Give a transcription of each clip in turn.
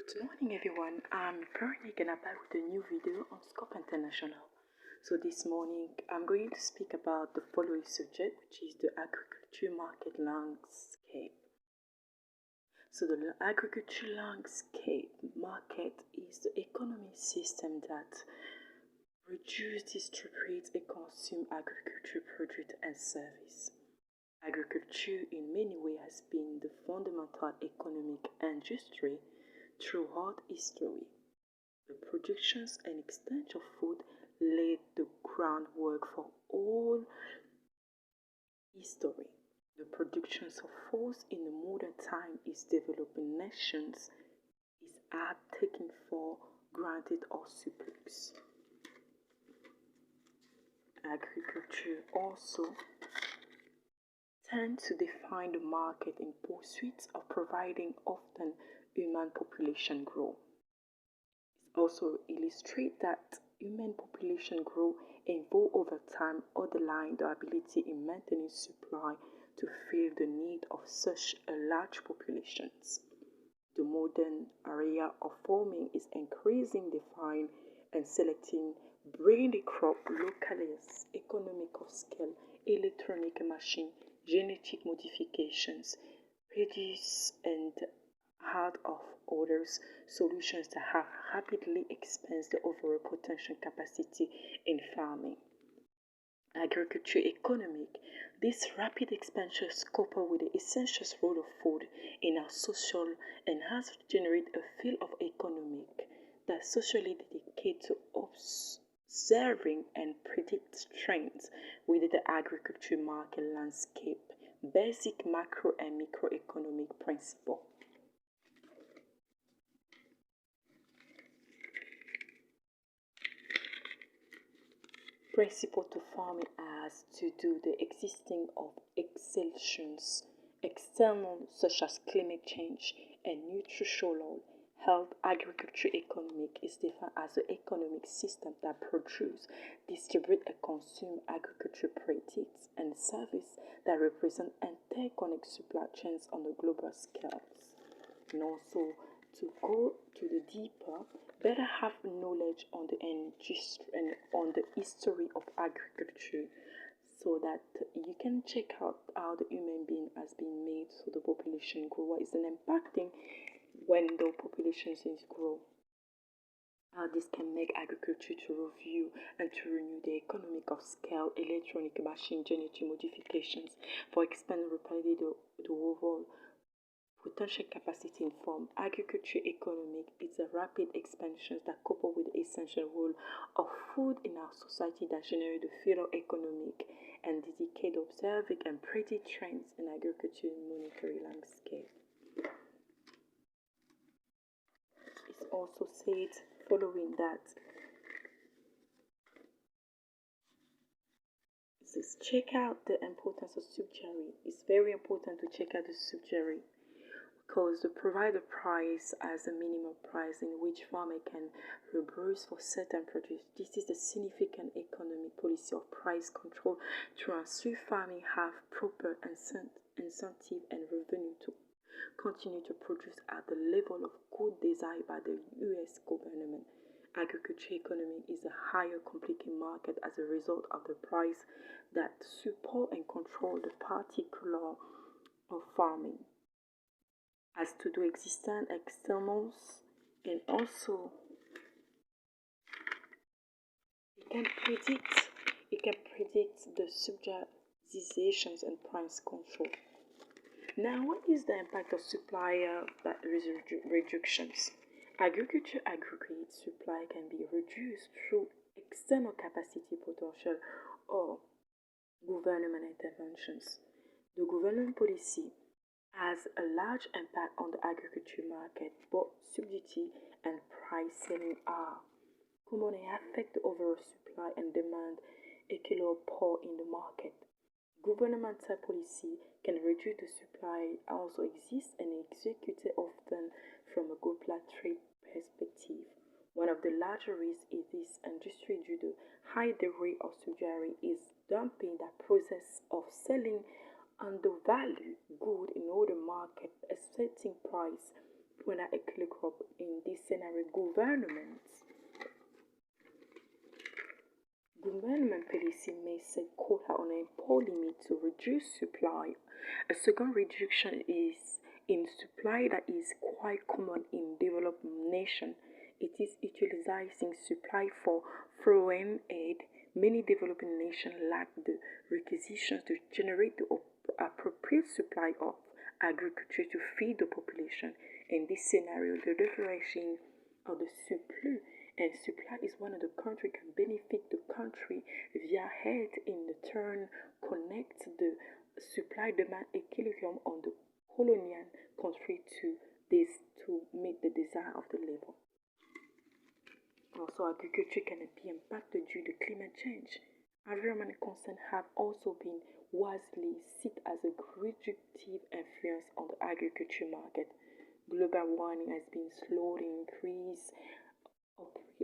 Good morning everyone, I'm currently gonna back with a new video on Scope International. So this morning I'm going to speak about the following subject, which is the agriculture market landscape. So the agriculture landscape market is the economic system that produces, distributes and consumes agriculture produce and service. Agriculture in many ways has been the fundamental economic industry throughout history. The productions and exchange of food laid the groundwork for all history. The productions of force in the modern time is developing nations is are taken for granted or surplus. Agriculture also tend to define the market in pursuit of providing often human population growth. It also illustrates that human population growth evolve over time, underlying the ability in maintaining supply to fill the need of such a large populations. The modern area of farming is increasing defined and selecting bring the crop locally, economic of scale, electronic machine, genetic modifications, produce and out of orders solutions that have rapidly expanded the overall potential capacity in farming. Agriculture economic. This rapid expansion is coupled with the essential role of food in our social and has generated a field of economic that socially dedicated to observing and predict trends within the agriculture market landscape, basic macro and microeconomic principle. Principle to farming has to do the existing of exceptions external such as climate change and nutritional health. Agriculture economic is defined as the economic system that produce, distribute and consume agriculture products and service that represent interconnected supply chains on a global scale. And also to go to the deeper, better have knowledge on the industry and on the history of agriculture so that you can check out how the human being has been made so the population grow. What is an impacting when the populations grow? How this can make agriculture to review and to renew the economic of scale, electronic machine, genetic modifications for expanding rapidly the overall potential capacity in farm. Agriculture economic is a rapid expansion that coupled with the essential role of food in our society that generate the field of economic and dedicate observing and predict trends in agriculture monetary landscape. It's also said following that it says check out the importance of subsidiary. It's very important to check out the subsidiary because the provider price as a minimum price in which farmer can reimburse for certain produce. This is the significant economic policy of price control to ensure farming have proper incentive and revenue to continue to produce at the level of good desired by the US government. Agriculture economy is a higher complicated market as a result of the price that support and control the particular of farming as to do existing externals, and also it can predict the subsidizations and price control. Now, what is the impact of supplier reductions? Agriculture aggregate supply can be reduced through external capacity potential or government interventions. The government policy has a large impact on the agriculture market, but subsidy and price selling are commonly affect the overall supply and demand equilibrium in the market. Governmental policy can reduce the supply also exists and executed often from a global trade perspective. One of the larger risks in this industry due to high degree of subsidy is dumping that process of selling undervalued good in order market a setting price when I equilibrium in Government policy may set quota on an import limit to reduce supply. A second reduction is in supply that is quite common in developed nations. It is utilizing supply for foreign aid. Many developing nations lack the requisitions to generate the appropriate supply of agriculture to feed the population. In this scenario, the leveraging of the surplus and supply is one of the country can benefit the country via aid in the turn connect the supply demand equilibrium on the colonial country to this to meet the desire of the labor. Also, agriculture can be impacted due to climate change. Environmental concerns have also been widely seen as a reductive influence on the agriculture market. Global warming has been slowly increased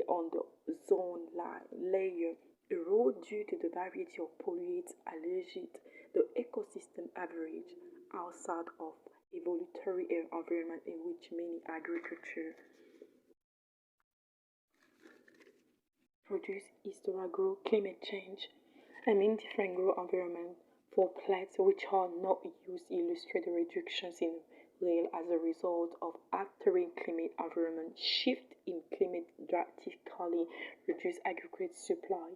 on the ozone layer, erode due to the variety of pollutants alleged the ecosystem average outside of evolutionary environment in which many agriculture produce historical climate change. Different grow environment for plants which are not used illustrate the reductions in rail as a result of altering climate environment shift in climate drastically reduce agriculture supply.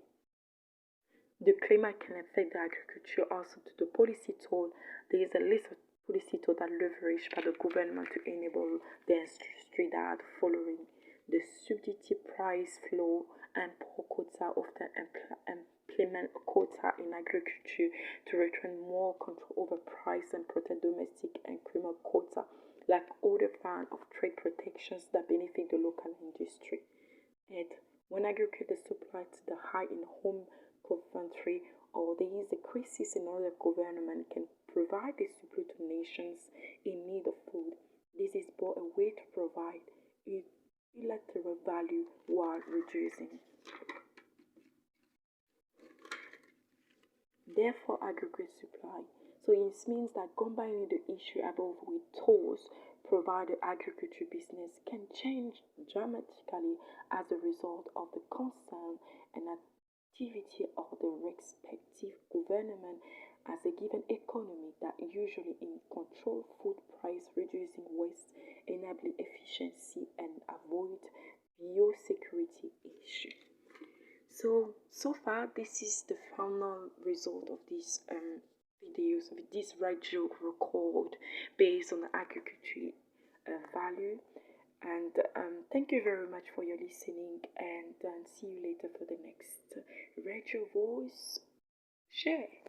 The climate can affect the agriculture also to the policy tool. There is a list of policy tools that leverage by the government to enable the industry that are following the subsidy price floor and poor quota often implement a quota in agriculture to return more control over price and protect domestic and criminal quota, like other forms of trade protections that benefit the local industry. And when agriculture supplies the high in home country or there is a crisis in other government can provide the support to nations in need of food. This is both a way to provide unilateral value while reducing. Therefore, agriculture supply. So it means that combining the issue above with tools provided agriculture business can change dramatically as a result of the concern and activity of the respective government as a given economy that usually in control food price, reducing waste, enabling efficiency and avoid biosecurity issue. So far, this is the final result of this videos, of this radio record based on the agriculture value. And thank you very much for your listening, and see you later for the next radio voice share.